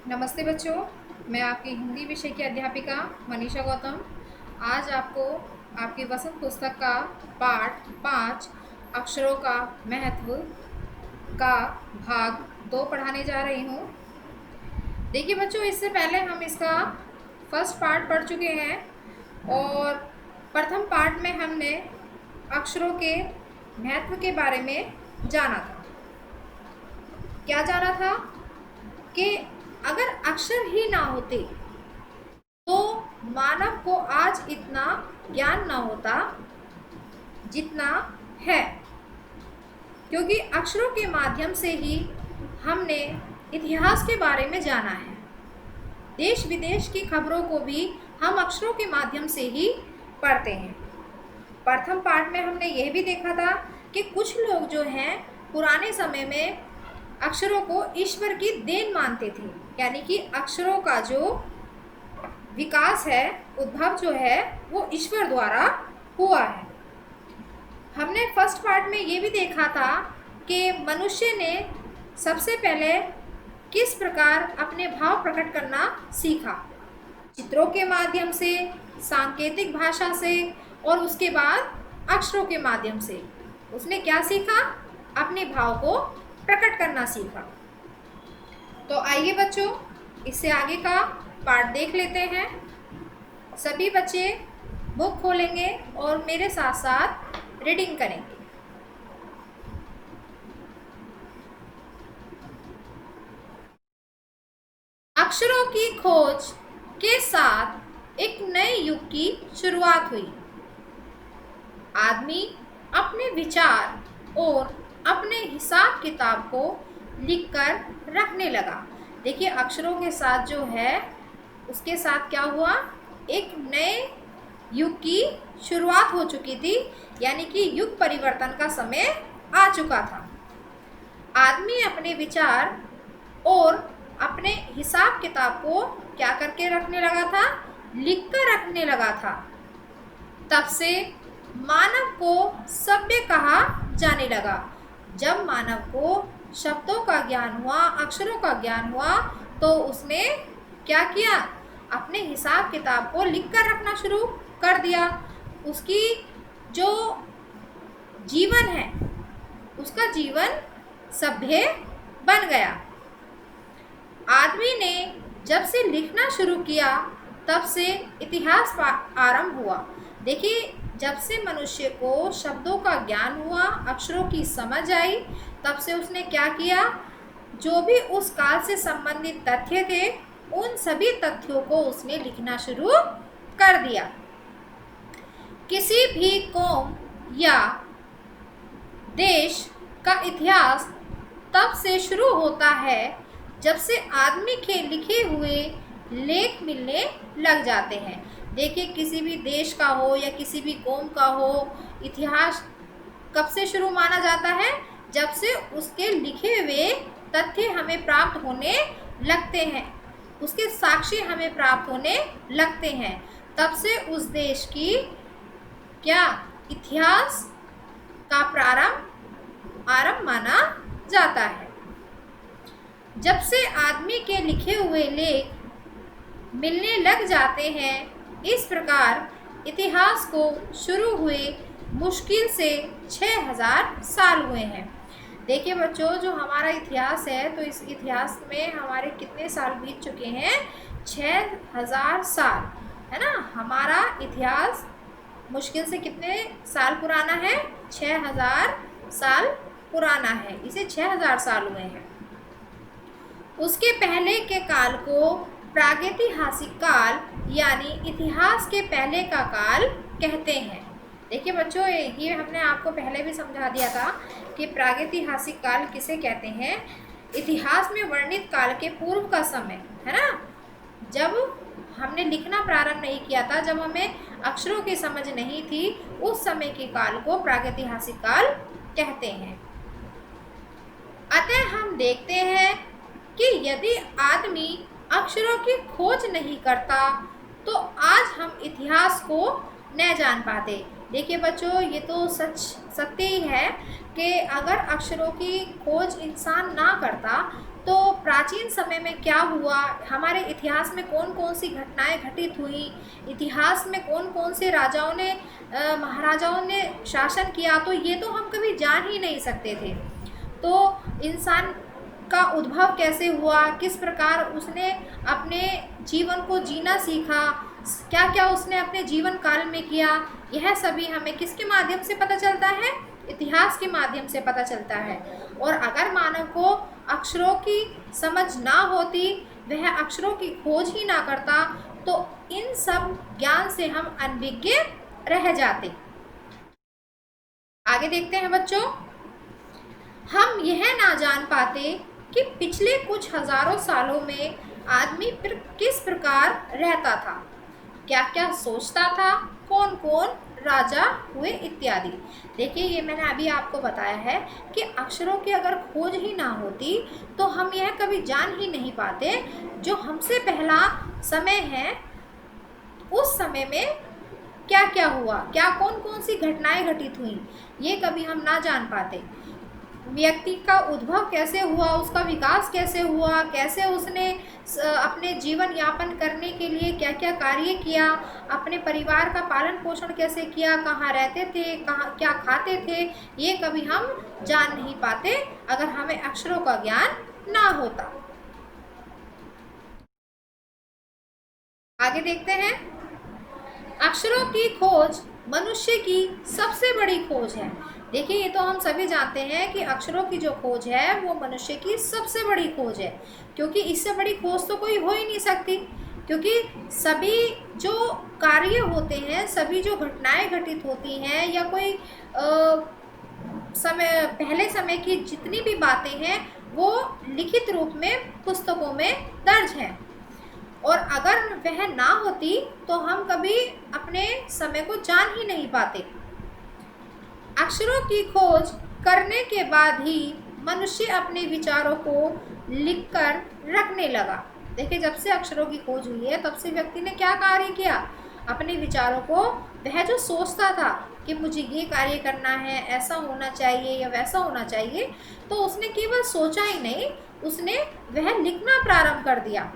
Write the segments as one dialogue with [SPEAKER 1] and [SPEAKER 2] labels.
[SPEAKER 1] नमस्ते बच्चों, मैं आपकी हिंदी विषय की अध्यापिका मनीषा गौतम आज आपको आपकी वसंत पुस्तक का पाठ 5 अक्षरों का महत्व का भाग 2 पढ़ाने जा रही हूँ। देखिए बच्चों, इससे पहले हम इसका फर्स्ट पार्ट पढ़ चुके हैं और प्रथम पार्ट में हमने अक्षरों के महत्व के बारे में जाना था। क्या जाना था कि अगर अक्षर ही ना होते तो मानव को आज इतना ज्ञान ना होता जितना है, क्योंकि अक्षरों के माध्यम से ही हमने इतिहास के बारे में जाना है। देश विदेश की खबरों को भी हम अक्षरों के माध्यम से ही पढ़ते हैं। प्रथम पाठ में हमने यह भी देखा था कि कुछ लोग जो हैं पुराने समय में अक्षरों को ईश्वर की देन मानते थे, यानी कि अक्षरों का जो विकास है, उद्भव जो है वो ईश्वर द्वारा हुआ है। हमने फर्स्ट पार्ट में ये भी देखा था कि मनुष्य ने सबसे पहले किस प्रकार अपने भाव प्रकट करना सीखा, चित्रों के माध्यम से, सांकेतिक भाषा से और उसके बाद अक्षरों के माध्यम से उसने क्या सीखा, अपने भाव को प्रकट करना सीखा। तो आइए बच्चों, इससे आगे का पार्ट देख लेते हैं। सभी बच्चे बुक खोलेंगे और मेरे साथ साथ रीडिंग करेंगे। अक्षरों की खोज के साथ एक नए युग की शुरुआत हुई। आदमी अपने विचार और अपने हिसाब किताब को लिखकर रखने लगा। देखिए, अक्षरों के साथ जो है उसके साथ क्या हुआ, एक नए युग की शुरुआत हो चुकी थी, यानी कि युग परिवर्तन का समय आ चुका था। आदमी अपने विचार और अपने हिसाब किताब को क्या करके रखने लगा था, लिखकर रखने लगा था। तब से मानव को सभ्य कहा जाने लगा। जब मानव को शब्दों का ज्ञान हुआ, अक्षरों का ज्ञान हुआ, तो उसने क्या किया, अपने हिसाब किताब को लिखकर रखना शुरू कर दिया। उसकी जो जीवन है, उसका जीवन सभ्य बन गया। आदमी ने जब से लिखना शुरू किया तब से इतिहास आरंभ हुआ। देखिए, जब से मनुष्य को शब्दों का ज्ञान हुआ, अक्षरों की समझ आई, तब से उसने क्या किया, जो भी उस काल से संबंधित तथ्य थे उन सभी तथ्यों को उसने लिखना शुरू कर दिया। किसी भी कौम या देश का इतिहास तब से शुरू होता है जब से आदमी के लिखे हुए लेख मिलने लग जाते हैं। देखिए, किसी भी देश का हो या किसी भी कौम का हो, इतिहास कब से शुरू माना जाता है, जब से उसके लिखे हुए तथ्य हमें प्राप्त होने लगते हैं, उसके साक्ष्य हमें प्राप्त होने लगते हैं। तब से उस देश की क्या इतिहास का आरंभ माना जाता है। जब से आदमी के लिखे हुए लेख मिलने लग जाते हैं, इस प्रकार इतिहास को शुरू हुए मुश्किल से 6000 साल हुए हैं। देखिए बच्चों, जो हमारा इतिहास है, तो इस इतिहास में हमारे कितने साल बीत चुके हैं, 6000 साल, है ना। हमारा इतिहास मुश्किल से कितने साल पुराना है, 6000 साल पुराना है। इसे 6000 साल हुए हैं। उसके पहले के काल को प्रागैतिहासिक काल यानी इतिहास के पहले का काल कहते हैं। देखिए बच्चों, ये हमने आपको पहले भी समझा दिया था कि प्रागैतिहासिक काल किसे कहते हैं, इतिहास में वर्णित काल के पूर्व का समय, है ना। जब हमने लिखना प्रारंभ नहीं किया था, जब हमें अक्षरों की समझ नहीं थी, उस समय के काल को प्रागैतिहासिक काल कहते हैं। अतः हम देखते हैं कि यदि आदमी अक्षरों की खोज नहीं करता तो आज हम इतिहास को न जान पाते। देखिए बच्चों, ये तो सत्य ही है कि अगर अक्षरों की खोज इंसान ना करता तो प्राचीन समय में क्या हुआ, हमारे इतिहास में कौन कौन सी घटनाएं घटित हुई, इतिहास में कौन कौन से राजाओं ने महाराजाओं ने शासन किया, तो ये तो हम कभी जान ही नहीं सकते थे। तो इंसान का उद्भव कैसे हुआ, किस प्रकार उसने अपने जीवन को जीना सीखा, क्या क्या उसने अपने जीवन काल में किया, यह सभी हमें किसके माध्यम से पता चलता है, इतिहास के माध्यम से पता चलता है। और अगर मानव को अक्षरों की समझ ना होती, वह अक्षरों की खोज ही ना करता, तो इन सब ज्ञान से हम अनभिज्ञ रह जाते। आगे देखते हैं बच्चों, हम यह ना जान पाते कि पिछले कुछ हजारों सालों में आदमी किस प्रकार रहता था, क्या क्या सोचता था, कौन कौन राजा हुए इत्यादि। देखिए, ये मैंने अभी आपको बताया है कि अक्षरों की अगर खोज ही ना होती तो हम यह कभी जान ही नहीं पाते जो हमसे पहला समय है उस समय में क्या क्या हुआ, क्या कौन कौन सी घटनाएं घटित हुई, ये कभी हम ना जान पाते। व्यक्ति का उद्भव कैसे हुआ, उसका विकास कैसे हुआ, कैसे उसने अपने जीवन यापन करने के लिए क्या क्या कार्य किया, अपने परिवार का पालन पोषण कैसे किया, कहाँ रहते थे, कहाँ क्या खाते थे, ये कभी हम जान नहीं पाते अगर हमें अक्षरों का ज्ञान ना होता। आगे देखते हैं, अक्षरों की खोज मनुष्य की सबसे बड़ी खोज है। देखिए, ये तो हम सभी जानते हैं कि अक्षरों की जो खोज है वो मनुष्य की सबसे बड़ी खोज है, क्योंकि इससे बड़ी खोज तो कोई हो ही नहीं सकती। क्योंकि सभी जो कार्य होते हैं, सभी जो घटनाएं घटित होती हैं, या कोई पहले समय की जितनी भी बातें हैं वो लिखित रूप में पुस्तकों में दर्ज हैं, और अगर वह ना होती तो हम कभी अपने समय को जान ही नहीं पाते। अक्षरों की खोज करने के बाद ही मनुष्य अपने विचारों को लिखकर रखने लगा। देखिए, जब से अक्षरों की खोज हुई है तब से व्यक्ति ने क्या कार्य किया, अपने विचारों को, वह जो सोचता था कि मुझे ये कार्य करना है, ऐसा होना चाहिए या वैसा होना चाहिए, तो उसने केवल सोचा ही नहीं, उसने वह लिखना प्रारंभ कर दिया।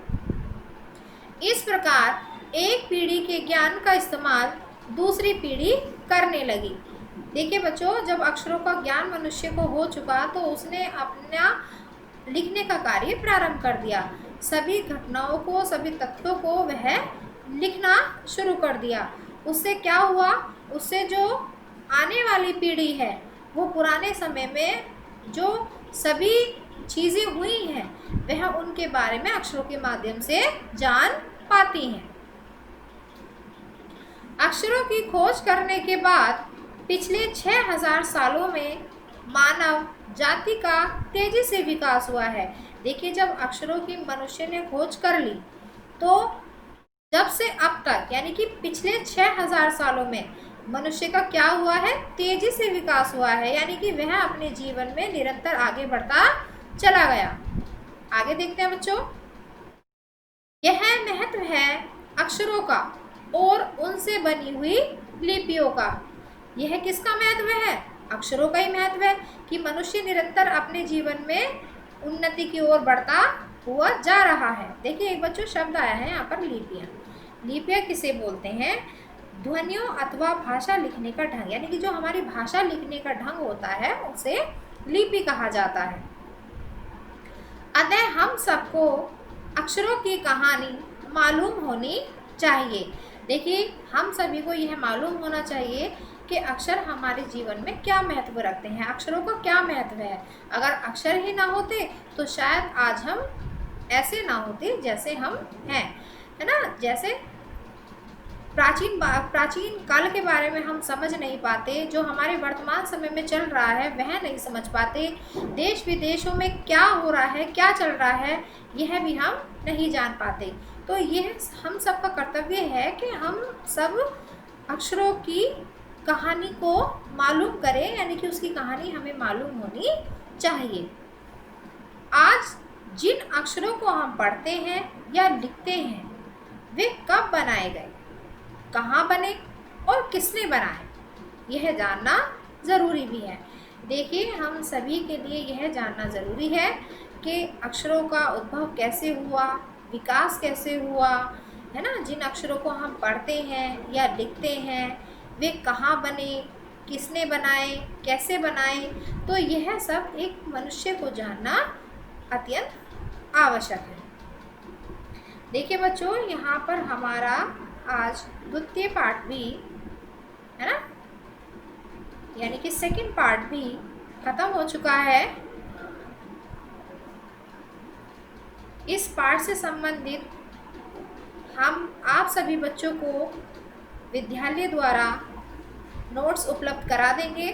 [SPEAKER 1] इस प्रकार एक पीढ़ी के ज्ञान का इस्तेमाल दूसरी पीढ़ी करने लगी। देखिए बच्चों, जब अक्षरों का ज्ञान मनुष्य को हो चुका तो उसने अपना लिखने का कार्य प्रारंभ कर दिया। सभी घटनाओं को, सभी तथ्यों को वह लिखना शुरू कर दिया। उससे क्या हुआ, उससे जो आने वाली पीढ़ी है वो पुराने समय में जो सभी चीज़ें हुई हैं वह उनके बारे में अक्षरों के माध्यम से जान पाती हैं। अक्षरों की खोज करने के बाद पिछले 6000 सालों में मानव जाति का तेजी से विकास हुआ है। देखिए, जब अक्षरों की मनुष्य ने खोज कर ली तो जब से अब तक, यानी कि पिछले 6000 सालों में मनुष्य का क्या हुआ है, तेजी से विकास हुआ है, यानी कि वह अपने जीवन में निरंतर आगे बढ़ता चला गया। आगे देखते हैं बच्चों, यह महत्व है अक्षरों का और उनसे बनी हुई लिपियों का। यह किसका महत्व है, अक्षरों का ही महत्व है कि मनुष्य निरंतर अपने जीवन में उन्नति की ओर बढ़ता हुआ जा रहा है। देखिए, एक बच्चों शब्द आया है यहाँ पर, लिपियाँ। लिपियाँ किसे बोलते हैं, ध्वनियों अथवा भाषा लिखने का ढंग, यानी कि जो हमारी भाषा लिखने का ढंग होता है उसे लिपि कहा जाता है। अतः हम सबको अक्षरों की कहानी मालूम होनी चाहिए। देखिए, हम सभी को यह मालूम होना चाहिए कि अक्षर हमारे जीवन में क्या महत्व रखते हैं, अक्षरों का क्या महत्व है। अगर अक्षर ही ना होते तो शायद आज हम ऐसे ना होते जैसे हम हैं, है ना। जैसे प्राचीन काल के बारे में हम समझ नहीं पाते, जो हमारे वर्तमान समय में चल रहा है वह नहीं समझ पाते, देश विदेशों में क्या हो रहा है, क्या चल रहा है, यह भी हम नहीं जान पाते। तो यह हम सबका कर्तव्य है कि हम सब अक्षरों की कहानी को मालूम करें, यानी कि उसकी कहानी हमें मालूम होनी चाहिए। आज जिन अक्षरों को हम पढ़ते हैं या लिखते हैं वे कब बनाए गए, कहाँ बने और किसने बनाए, यह जानना ज़रूरी भी है। देखिए, हम सभी के लिए यह जानना ज़रूरी है कि अक्षरों का उद्भव कैसे हुआ, विकास कैसे हुआ, है ना। जिन अक्षरों को हम पढ़ते हैं या लिखते हैं वे कहाँ बने, किसने बनाए, कैसे बनाए, तो यह सब एक मनुष्य को जानना अत्यंत आवश्यक है। देखिए बच्चों, यहाँ पर हमारा आज द्वितीय पाठ भी, है ना, यानी कि सेकंड पार्ट भी खत्म हो चुका है। इस पाठ से संबंधित हम आप सभी बच्चों को विद्यालय द्वारा नोट्स उपलब्ध करा देंगे।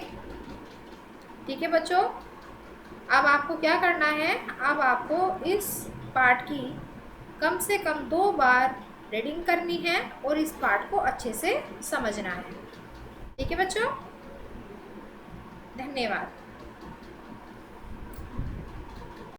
[SPEAKER 1] ठीक है बच्चों, अब आपको क्या करना है, अब आपको इस पाठ की कम से कम 2 बार रीडिंग करनी है और इस पाठ को अच्छे से समझना है। ठीक है बच्चों, धन्यवाद।